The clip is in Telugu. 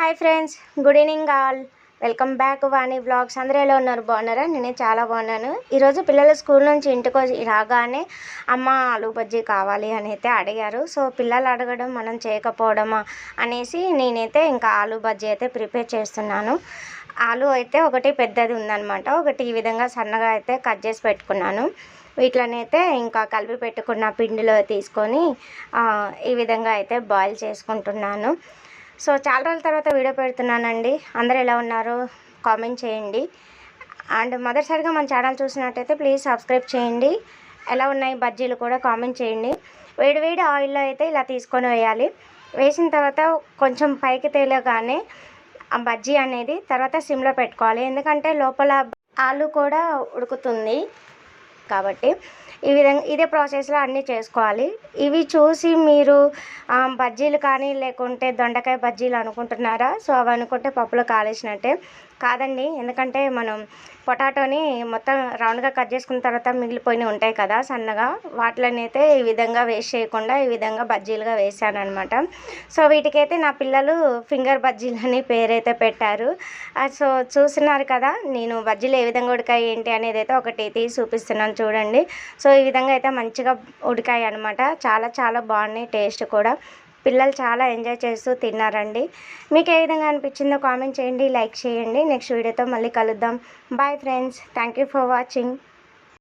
Hi friends, good evening all. Welcome back Vani blogs. అందరూ ఎలా ఉన్నారు? బాగున్నారా? నేనే చాలా బాగున్నాను. ఈరోజు పిల్లలు స్కూల్ నుంచి ఇంటికి రాగానే అమ్మ ఆలు బజ్జీ కావాలి అని అయితే అడిగారు. సో పిల్లలు అడగడం మనం చేయకపోవడమా అనేసి నేనైతే ఇంకా ఆలు బజ్జీ అయితే ప్రిపేర్ చేస్తున్నాను. ఆలు అయితే ఒకటి పెద్దది ఉందన్నమాట, ఒకటి ఈ విధంగా సన్నగా అయితే కట్ చేసి పెట్టుకున్నాను. వీటిలోనైతే ఇంకా కలిపి పెట్టుకున్న పిండిలో తీసుకొని ఈ విధంగా అయితే బాయిల్ చేసుకుంటున్నాను. సో చాలా రోజుల తర్వాత వీడియో పెడుతున్నానండి. అందరూ ఎలా ఉన్నారు కామెంట్ చేయండి. అండ్ మొదటిసారిగా మన ఛానల్ చూసినట్టయితే ప్లీజ్ సబ్స్క్రైబ్ చేయండి. ఎలా ఉన్నాయి బజ్జీలు కూడా కామెంట్ చేయండి. వేడి ఆయిల్లో అయితే ఇలా తీసుకొని వేయాలి. వేసిన తర్వాత కొంచెం పైకి తేలగానే ఆ బజ్జీ అనేది తర్వాత సిమ్లో పెట్టుకోవాలి, ఎందుకంటే లోపల ఆలు కూడా ఉడుకుతుంది కాబట్టి ఈ విధంగా ఇదే ప్రాసెస్లో అన్నీ చేసుకోవాలి. ఇవి చూసి మీరు బజ్జీలు కానీ లేకుంటే దొండకాయ బజ్జీలు అనుకుంటున్నారా? సో అవి అనుకుంటే పప్పులో కాలేసినట్టే. కాదండి, ఎందుకంటే మనం పొటాటోని మొత్తం రౌండ్గా కట్ చేసుకున్న తర్వాత మిగిలిపోయినవి ఉంటాయి కదా సన్నగా, వాటిలోనైతే ఈ విధంగా వేస్ట్ చేయకుండా ఈ విధంగా బజ్జీలుగా వేసాను అనమాట. సో వీటికైతే నా పిల్లలు ఫింగర్ బజ్జీలని పేరైతే పెట్టారు. సో చూస్తున్నారు కదా, నేను బజ్జీలు ఏ విధంగా ఉడికాయి ఏంటి అనేది అయితే ఒకటి తీసి చూపిస్తున్నాను చూడండి. సో ఈ విధంగా అయితే మంచిగా ఉడికాయి అనమాట. చాలా బాగున్నాయి, టేస్ట్ కూడా. పిల్లలు చాలా ఎంజాయ్ చేస్తూ తిన్నారండి. మీకు ఏ విధంగా అనిపించిందో కామెంట్ చేయండి, లైక్ చేయండి. నెక్స్ట్ వీడియోతో మళ్ళీ కలుద్దాం. Bye friends, thank you for watching.